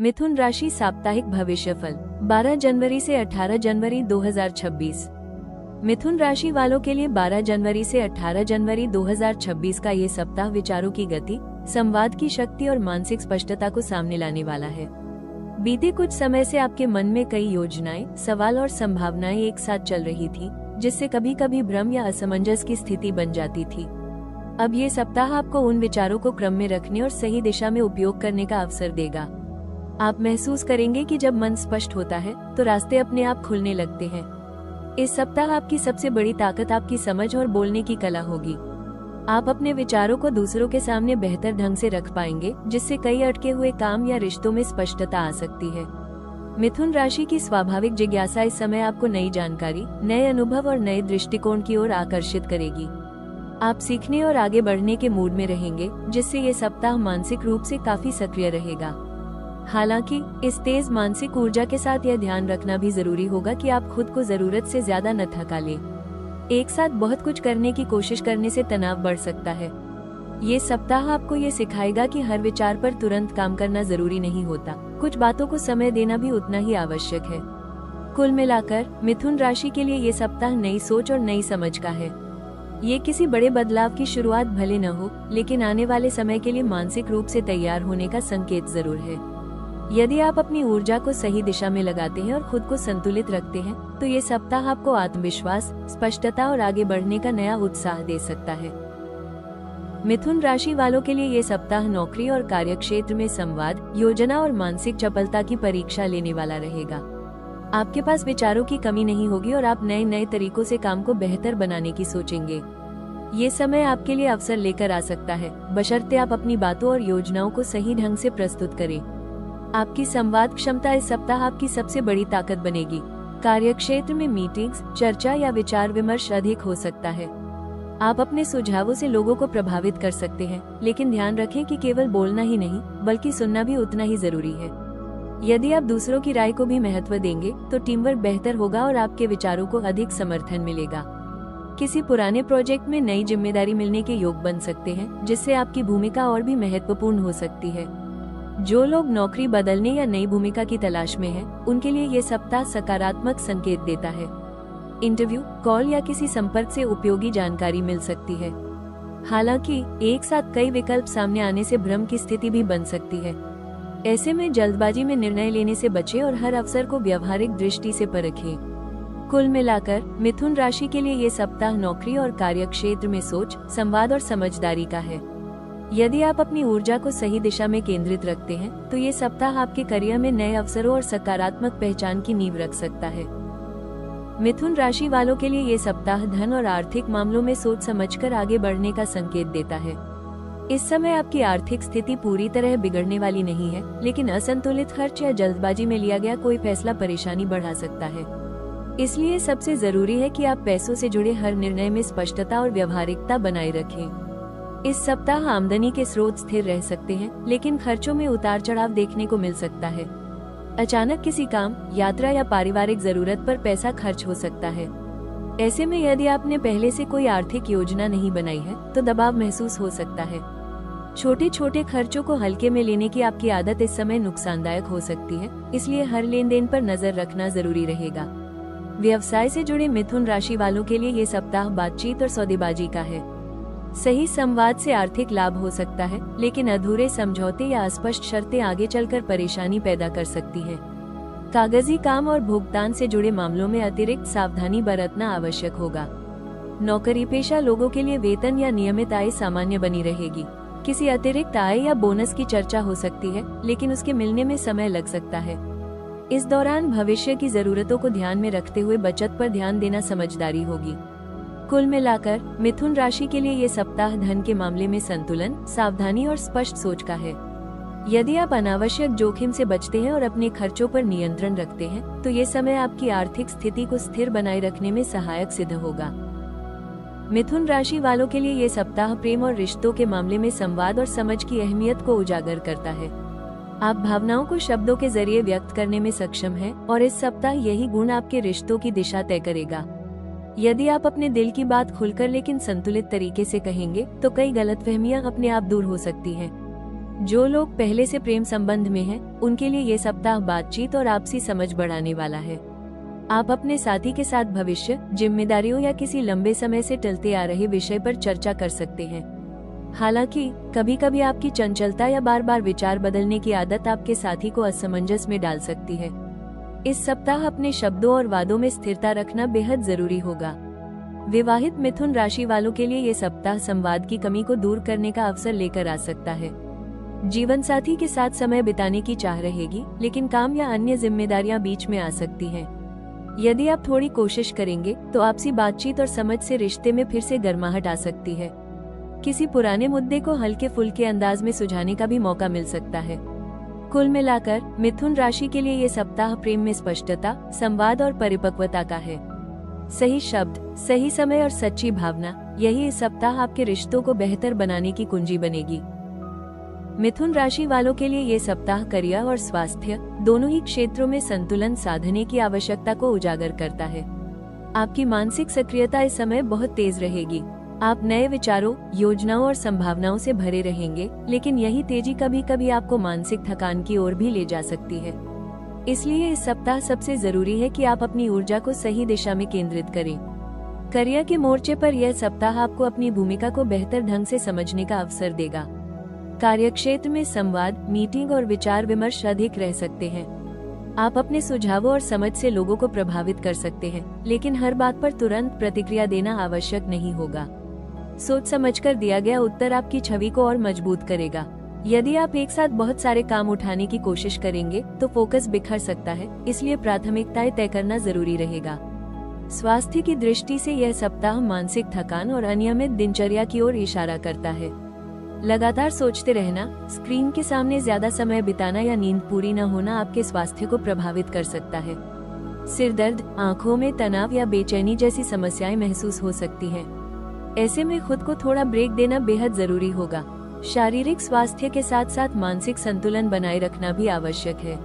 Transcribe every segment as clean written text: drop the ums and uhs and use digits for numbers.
मिथुन राशि साप्ताहिक भविष्यफल 12 जनवरी से 18 जनवरी 2026। मिथुन राशि वालों के लिए 12 जनवरी से 18 जनवरी 2026 का ये सप्ताह विचारों की गति, संवाद की शक्ति और मानसिक स्पष्टता को सामने लाने वाला है। बीते कुछ समय से आपके मन में कई योजनाएं, सवाल और संभावनाएं एक साथ चल रही थी, जिससे कभी कभी भ्रम या असमंजस की स्थिति बन जाती थी। अब ये सप्ताह आपको उन विचारों को क्रम में रखने और सही दिशा में उपयोग करने का अवसर देगा। आप महसूस करेंगे कि जब मन स्पष्ट होता है तो रास्ते अपने आप खुलने लगते हैं। इस सप्ताह आपकी सबसे बड़ी ताकत आपकी समझ और बोलने की कला होगी। आप अपने विचारों को दूसरों के सामने बेहतर ढंग से रख पाएंगे, जिससे कई अटके हुए काम या रिश्तों में स्पष्टता आ सकती है। मिथुन राशि की स्वाभाविक जिज्ञासा इस समय आपको नई जानकारी, नए अनुभव और नए दृष्टिकोण की ओर आकर्षित करेगी। आप सीखने और आगे बढ़ने के मूड में रहेंगे, जिससे ये सप्ताह मानसिक रूप से काफी सक्रिय रहेगा। हालांकि इस तेज मानसिक ऊर्जा के साथ यह ध्यान रखना भी जरूरी होगा कि आप खुद को जरूरत से ज्यादा न थका लें। एक साथ बहुत कुछ करने की कोशिश करने से तनाव बढ़ सकता है। ये सप्ताह आपको ये सिखाएगा कि हर विचार पर तुरंत काम करना जरूरी नहीं होता, कुछ बातों को समय देना भी उतना ही आवश्यक है। कुल मिलाकर मिथुन राशि के लिए ये सप्ताह नई सोच और नई समझ का है। ये किसी बड़े बदलाव की शुरुआत भले न हो, लेकिन आने वाले समय के लिए मानसिक रूप से तैयार होने का संकेत जरूर है। यदि आप अपनी ऊर्जा को सही दिशा में लगाते हैं और खुद को संतुलित रखते हैं, तो ये सप्ताह आपको आत्मविश्वास, स्पष्टता और आगे बढ़ने का नया उत्साह दे सकता है। मिथुन राशि वालों के लिए ये सप्ताह नौकरी और कार्यक्षेत्र में संवाद, योजना और मानसिक चपलता की परीक्षा लेने वाला रहेगा। आपके पास विचारों की कमी नहीं होगी और आप नए नए तरीकों से काम को बेहतर बनाने की सोचेंगे। ये समय आपके लिए अवसर लेकर आ सकता है, बशर्ते आप अपनी बातों और योजनाओं को सही ढंग से प्रस्तुत करें। आपकी संवाद क्षमता इस सप्ताह आपकी सबसे बड़ी ताकत बनेगी। कार्यक्षेत्र में मीटिंग्स, चर्चा या विचार विमर्श अधिक हो सकता है। आप अपने सुझावों से लोगों को प्रभावित कर सकते हैं, लेकिन ध्यान रखें कि केवल बोलना ही नहीं, बल्कि सुनना भी उतना ही जरूरी है। यदि आप दूसरों की राय को भी महत्व देंगे, तो टीम वर्क बेहतर होगा और आपके विचारों को अधिक समर्थन मिलेगा। किसी पुराने प्रोजेक्ट में नई जिम्मेदारी मिलने के योग बन सकते हैं, जिससे आपकी भूमिका और भी महत्वपूर्ण हो सकती है। जो लोग नौकरी बदलने या नई भूमिका की तलाश में हैं, उनके लिए ये सप्ताह सकारात्मक संकेत देता है। इंटरव्यू, कॉल या किसी संपर्क से उपयोगी जानकारी मिल सकती है। हालांकि एक साथ कई विकल्प सामने आने से भ्रम की स्थिति भी बन सकती है। ऐसे में जल्दबाजी में निर्णय लेने से बचें और हर अवसर को व्यावहारिक दृष्टि से परखें। कुल मिलाकर मिथुन राशि के लिए ये सप्ताह नौकरी और कार्यक्षेत्र में सोच, संवाद और समझदारी का है। यदि आप अपनी ऊर्जा को सही दिशा में केंद्रित रखते हैं, तो ये सप्ताह आपके करियर में नए अवसरों और सकारात्मक पहचान की नींव रख सकता है। मिथुन राशि वालों के लिए ये सप्ताह धन और आर्थिक मामलों में सोच समझकर आगे बढ़ने का संकेत देता है। इस समय आपकी आर्थिक स्थिति पूरी तरह बिगड़ने वाली नहीं है, लेकिन असंतुलित खर्च या जल्दबाजी में लिया गया कोई फैसला परेशानी बढ़ा सकता है। इसलिए सबसे जरूरी है कि आप पैसों से जुड़े हर निर्णय में स्पष्टता और व्यवहारिकता बनाए रखें। इस सप्ताह आमदनी के स्रोत स्थिर रह सकते हैं, लेकिन खर्चों में उतार चढ़ाव देखने को मिल सकता है। अचानक किसी काम, यात्रा या पारिवारिक जरूरत पर पैसा खर्च हो सकता है। ऐसे में यदि आपने पहले से कोई आर्थिक योजना नहीं बनाई है, तो दबाव महसूस हो सकता है। छोटे छोटे खर्चों को हल्के में लेने की आपकी आदत इस समय नुकसानदायक हो सकती है, इसलिए हर लेन देन पर नजर रखना जरूरी रहेगा। व्यवसाय से जुड़े मिथुन राशि वालों के लिए ये सप्ताह बातचीत और सौदेबाजी का है। सही संवाद से आर्थिक लाभ हो सकता है, लेकिन अधूरे समझौते या अस्पष्ट शर्तें आगे चलकर परेशानी पैदा कर सकती हैं। कागजी काम और भुगतान से जुड़े मामलों में अतिरिक्त सावधानी बरतना आवश्यक होगा। नौकरी पेशा लोगों के लिए वेतन या नियमित आय सामान्य बनी रहेगी। किसी अतिरिक्त आय या बोनस की चर्चा हो सकती है, लेकिन उसके मिलने में समय लग सकता है। इस दौरान भविष्य की जरूरतों को ध्यान में रखते हुए बचत पर ध्यान देना समझदारी होगी। कुल मिलाकर मिथुन राशि के लिए ये सप्ताह धन के मामले में संतुलन, सावधानी और स्पष्ट सोच का है। यदि आप अनावश्यक जोखिम से बचते हैं और अपने खर्चों पर नियंत्रण रखते हैं, तो ये समय आपकी आर्थिक स्थिति को स्थिर बनाए रखने में सहायक सिद्ध होगा। मिथुन राशि वालों के लिए ये सप्ताह प्रेम और रिश्तों के मामले में संवाद और समझ की अहमियत को उजागर करता है। आप भावनाओं को शब्दों के जरिए व्यक्त करने में सक्षम हैं, और इस सप्ताह यही गुण आपके रिश्तों की दिशा तय करेगा। यदि आप अपने दिल की बात खुलकर लेकिन संतुलित तरीके से कहेंगे, तो कई गलतफहमियां अपने आप दूर हो सकती हैं। जो लोग पहले से प्रेम संबंध में हैं, उनके लिए ये सप्ताह बातचीत और आपसी समझ बढ़ाने वाला है। आप अपने साथी के साथ भविष्य, जिम्मेदारियों या किसी लंबे समय से टलते आ रहे विषय पर चर्चा कर सकते हैं। हालांकि कभी कभी आपकी चंचलता या बार बार विचार बदलने की आदत आपके साथी को असमंजस में डाल सकती है। इस सप्ताह अपने शब्दों और वादों में स्थिरता रखना बेहद जरूरी होगा। विवाहित मिथुन राशि वालों के लिए ये सप्ताह संवाद की कमी को दूर करने का अवसर लेकर आ सकता है। जीवन साथी के साथ समय बिताने की चाह रहेगी, लेकिन काम या अन्य जिम्मेदारियां बीच में आ सकती हैं। यदि आप थोड़ी कोशिश करेंगे तो आपसी बातचीत और समझ से रिश्ते में फिर से गर्माहट आ सकती है। किसी पुराने मुद्दे को हल्के फुल्के अंदाज में सुलझाने का भी मौका मिल सकता है। कुल मिलाकर मिथुन राशि के लिए ये सप्ताह प्रेम में स्पष्टता, संवाद और परिपक्वता का है। सही शब्द, सही समय और सच्ची भावना, यही इस सप्ताह आपके रिश्तों को बेहतर बनाने की कुंजी बनेगी। मिथुन राशि वालों के लिए ये सप्ताह करियर और स्वास्थ्य दोनों ही क्षेत्रों में संतुलन साधने की आवश्यकता को उजागर करता है। आपकी मानसिक सक्रियता इस समय बहुत तेज रहेगी। आप नए विचारों, योजनाओं और संभावनाओं से भरे रहेंगे, लेकिन यही तेजी कभी कभी आपको मानसिक थकान की ओर भी ले जा सकती है। इसलिए इस सप्ताह सबसे जरूरी है कि आप अपनी ऊर्जा को सही दिशा में केंद्रित करें। करियर के मोर्चे पर यह सप्ताह आपको अपनी भूमिका को बेहतर ढंग से समझने का अवसर देगा। कार्यक्षेत्र में संवाद, मीटिंग और विचार विमर्श अधिक रह सकते हैं। आप अपने सुझावों और समझ से लोगों को प्रभावित कर सकते हैं, लेकिन हर बात पर तुरंत प्रतिक्रिया देना आवश्यक नहीं होगा। सोच समझकर दिया गया उत्तर आपकी छवि को और मजबूत करेगा। यदि आप एक साथ बहुत सारे काम उठाने की कोशिश करेंगे तो फोकस बिखर सकता है, इसलिए प्राथमिकताएं तय करना जरूरी रहेगा। स्वास्थ्य की दृष्टि से यह सप्ताह मानसिक थकान और अनियमित दिनचर्या की ओर इशारा करता है। लगातार सोचते रहना, स्क्रीन के सामने ज्यादा समय बिताना या नींद पूरी न होना आपके स्वास्थ्य को प्रभावित कर सकता है। सिर दर्द, आंखों में तनाव या बेचैनी जैसी समस्याएं महसूस हो सकती हैं। ऐसे में खुद को थोड़ा ब्रेक देना बेहद जरूरी होगा। शारीरिक स्वास्थ्य के साथ साथ मानसिक संतुलन बनाए रखना भी आवश्यक है।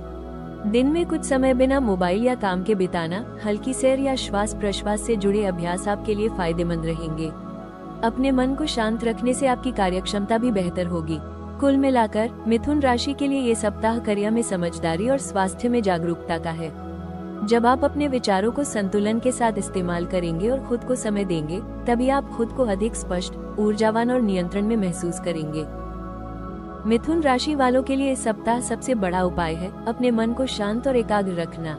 दिन में कुछ समय बिना मोबाइल या काम के बिताना, हल्की सैर या श्वास प्रश्वास से जुड़े अभ्यास आपके लिए फायदेमंद रहेंगे। अपने मन को शांत रखने से आपकी कार्यक्षमता भी बेहतर होगी। कुल मिलाकर मिथुन राशि के लिए ये सप्ताह करियर में समझदारी और स्वास्थ्य में जागरूकता का है। जब आप अपने विचारों को संतुलन के साथ इस्तेमाल करेंगे और खुद को समय देंगे, तभी आप खुद को अधिक स्पष्ट, ऊर्जावान और नियंत्रण में महसूस करेंगे। मिथुन राशि वालों के लिए इस सप्ताह सबसे बड़ा उपाय है अपने मन को शांत और एकाग्र रखना।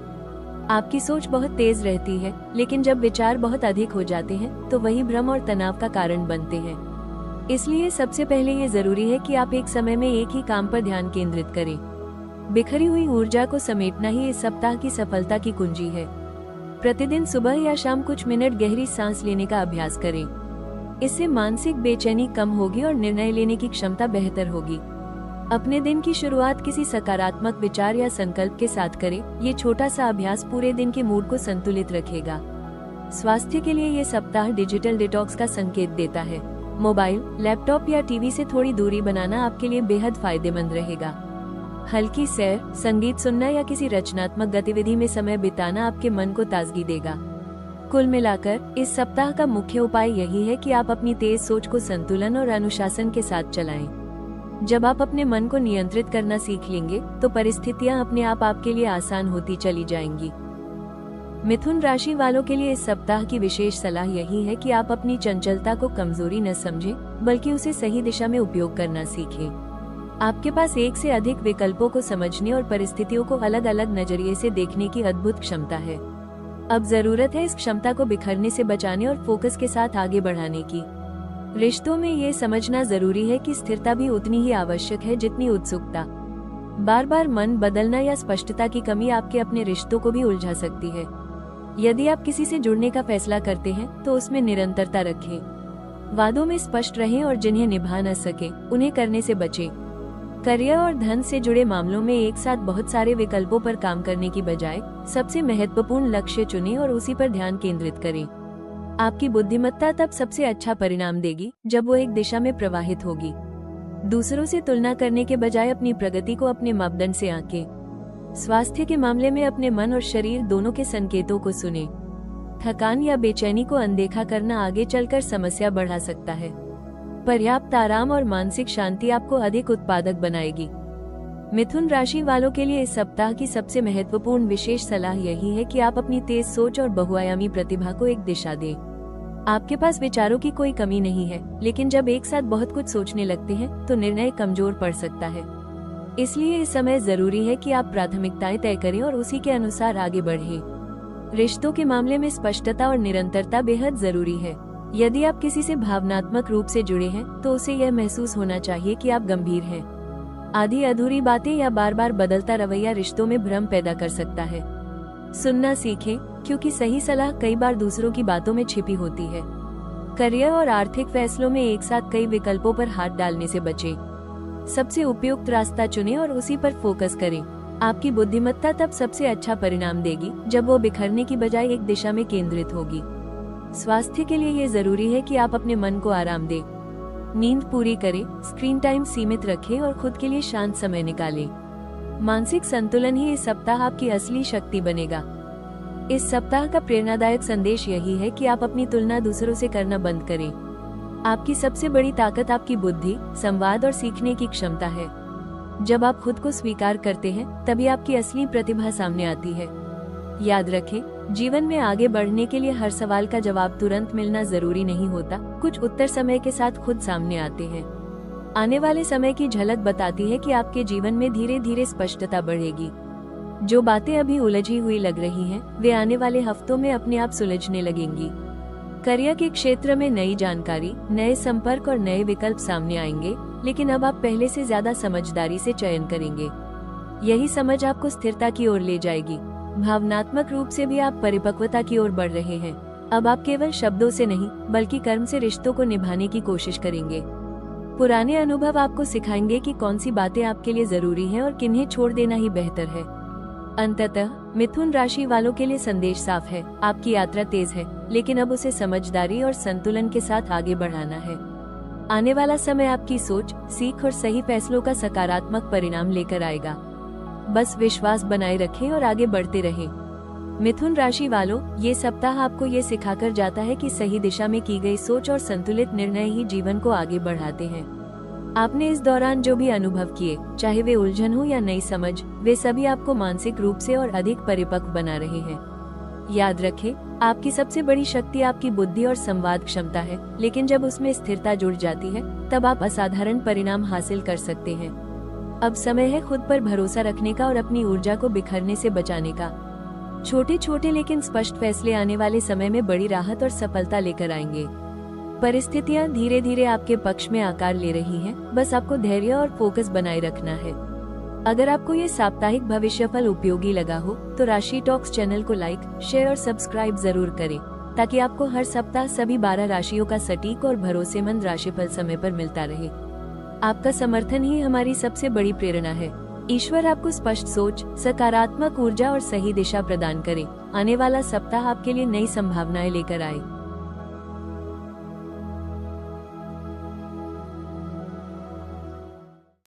आपकी सोच बहुत तेज रहती है, लेकिन जब विचार बहुत अधिक हो जाते हैं तो वही भ्रम और तनाव का कारण बनते हैं। इसलिए सबसे पहले ये जरूरी है कि आप एक समय में एक ही काम पर ध्यान केंद्रित करें। बिखरी हुई ऊर्जा को समेटना ही इस सप्ताह की सफलता की कुंजी है। प्रतिदिन सुबह या शाम कुछ मिनट गहरी सांस लेने का अभ्यास करें। इससे मानसिक बेचैनी कम होगी और निर्णय लेने की क्षमता बेहतर होगी। अपने दिन की शुरुआत किसी सकारात्मक विचार या संकल्प के साथ करें। ये छोटा सा अभ्यास पूरे दिन के मूड को संतुलित रखेगा। स्वास्थ्य के लिए ये सप्ताह डिजिटल डिटॉक्स का संकेत देता है। मोबाइल, लैपटॉप या टीवी से थोड़ी दूरी बनाना आपके लिए बेहद फायदेमंद रहेगा। हल्की सैर, संगीत सुनना या किसी रचनात्मक गतिविधि में समय बिताना आपके मन को ताजगी देगा। कुल मिलाकर इस सप्ताह का मुख्य उपाय यही है कि आप अपनी तेज सोच को संतुलन और अनुशासन के साथ चलाएं। जब आप अपने मन को नियंत्रित करना सीख लेंगे तो परिस्थितियां अपने आप आपके लिए आसान होती चली जाएंगी। मिथुन राशि वालों के लिए इस सप्ताह की विशेष सलाह यही है कि आप अपनी चंचलता को कमजोरी न समझें, बल्कि उसे सही दिशा में उपयोग करना सीखें। आपके पास एक से अधिक विकल्पों को समझने और परिस्थितियों को अलग अलग नजरिए से देखने की अद्भुत क्षमता है। अब जरूरत है इस क्षमता को बिखरने से बचाने और फोकस के साथ आगे बढ़ाने की। रिश्तों में ये समझना जरूरी है कि स्थिरता भी उतनी ही आवश्यक है जितनी उत्सुकता। बार बार मन बदलना या स्पष्टता की कमी आपके अपने रिश्तों को भी उलझा सकती है। यदि आप किसी से जुड़ने का फैसला करते हैं तो उसमें निरंतरता रखें। वादों में स्पष्ट रहें और जिन्हें निभा न सके उन्हें करने से बचें। करियर और धन से जुड़े मामलों में एक साथ बहुत सारे विकल्पों पर काम करने की बजाय सबसे महत्वपूर्ण लक्ष्य चुनें और उसी पर ध्यान केंद्रित करें। आपकी बुद्धिमत्ता तब सबसे अच्छा परिणाम देगी जब वो एक दिशा में प्रवाहित होगी। दूसरों से तुलना करने के बजाय अपनी प्रगति को अपने मापदंड से आंकें। स्वास्थ्य के मामले में अपने मन और शरीर दोनों के संकेतों को सुनें। थकान या बेचैनी को अनदेखा करना आगे चलकर समस्या बढ़ा सकता है। पर्याप्त आराम और मानसिक शांति आपको अधिक उत्पादक बनाएगी। मिथुन राशि वालों के लिए इस सप्ताह की सबसे महत्वपूर्ण विशेष सलाह यही है कि आप अपनी तेज सोच और बहुआयामी प्रतिभा को एक दिशा दें। आपके पास विचारों की कोई कमी नहीं है, लेकिन जब एक साथ बहुत कुछ सोचने लगते हैं तो निर्णय कमजोर पड़ सकता है। इसलिए इस समय जरूरी है कि आप प्राथमिकताएं तय करें और उसी के अनुसार आगे बढ़ें। रिश्तों के मामले में स्पष्टता और निरंतरता बेहद जरूरी है। यदि आप किसी से भावनात्मक रूप से जुड़े हैं तो उसे यह महसूस होना चाहिए कि आप गंभीर हैं। आधी अधूरी बातें या बार बार बदलता रवैया रिश्तों में भ्रम पैदा कर सकता है। सुनना सीखें, क्योंकि सही सलाह कई बार दूसरों की बातों में छिपी होती है। करियर और आर्थिक फैसलों में एक साथ कई विकल्पों पर हाथ डालने से बचें। सबसे उपयुक्त रास्ता चुनें और उसी पर फोकस करें। आपकी बुद्धिमत्ता तब सबसे अच्छा परिणाम देगी जब वो बिखरने की बजाय एक दिशा में केंद्रित होगी। स्वास्थ्य के लिए ये जरूरी है कि आप अपने मन को आराम दें। नींद पूरी करें, स्क्रीन टाइम सीमित रखें और खुद के लिए शांत समय निकालें। मानसिक संतुलन ही इस सप्ताह आपकी असली शक्ति बनेगा। इस सप्ताह का प्रेरणादायक संदेश यही है कि आप अपनी तुलना दूसरों से करना बंद करें। आपकी सबसे बड़ी ताकत आपकी बुद्धि, संवाद और सीखने की क्षमता है। जब आप खुद को स्वीकार करते हैं तभी आपकी असली प्रतिभा सामने आती है। याद रखें, जीवन में आगे बढ़ने के लिए हर सवाल का जवाब तुरंत मिलना जरूरी नहीं होता। कुछ उत्तर समय के साथ खुद सामने आते हैं। आने वाले समय की झलक बताती है कि आपके जीवन में धीरे धीरे स्पष्टता बढ़ेगी। जो बातें अभी उलझी हुई लग रही हैं, वे आने वाले हफ्तों में अपने आप सुलझने लगेंगी। करियर के क्षेत्र में नई जानकारी, नए संपर्क और नए विकल्प सामने आएंगे, लेकिन अब आप पहले से ज्यादा समझदारी से चयन करेंगे। यही समझ आपको स्थिरता की ओर ले जाएगी। भावनात्मक रूप से भी आप परिपक्वता की ओर बढ़ रहे हैं। अब आप केवल शब्दों से नहीं, बल्कि कर्म से रिश्तों को निभाने की कोशिश करेंगे। पुराने अनुभव आपको सिखाएंगे कि कौन सी बातें आपके लिए जरूरी हैं और किन्हें छोड़ देना ही बेहतर है। अंततः मिथुन राशि वालों के लिए संदेश साफ है। आपकी यात्रा तेज है, लेकिन अब उसे समझदारी और संतुलन के साथ आगे बढ़ाना है। आने वाला समय आपकी सोच, सीख और सही फैसलों का सकारात्मक परिणाम लेकर आएगा। बस विश्वास बनाए रखें और आगे बढ़ते रहें। मिथुन राशि वालों, ये सप्ताह आपको ये सिखाकर जाता है कि सही दिशा में की गई सोच और संतुलित निर्णय ही जीवन को आगे बढ़ाते हैं। आपने इस दौरान जो भी अनुभव किए, चाहे वे उलझन हो या नई समझ, वे सभी आपको मानसिक रूप से और अधिक परिपक्व बना रहे हैं। याद रखें, आपकी सबसे बड़ी शक्ति आपकी बुद्धि और संवाद क्षमता है, लेकिन जब उसमें स्थिरता जुड़ जाती है तब आप असाधारण परिणाम हासिल कर सकते हैं। अब समय है खुद पर भरोसा रखने का और अपनी ऊर्जा को बिखरने से बचाने का। छोटे छोटे लेकिन स्पष्ट फैसले आने वाले समय में बड़ी राहत और सफलता लेकर आएंगे। परिस्थितियां धीरे धीरे आपके पक्ष में आकार ले रही हैं, बस आपको धैर्य और फोकस बनाए रखना है। अगर आपको ये साप्ताहिक भविष्यफल उपयोगी लगा हो तो राशि टॉक्स चैनल को लाइक, शेयर और सब्सक्राइब जरूर करें, ताकि आपको हर सप्ताह सभी 12 राशियों का सटीक और भरोसेमंद राशिफल समय पर मिलता रहे। आपका समर्थन ही हमारी सबसे बड़ी प्रेरणा है। ईश्वर आपको स्पष्ट सोच, सकारात्मक ऊर्जा और सही दिशा प्रदान करे। आने वाला सप्ताह आपके लिए नई संभावनाएं लेकर आए।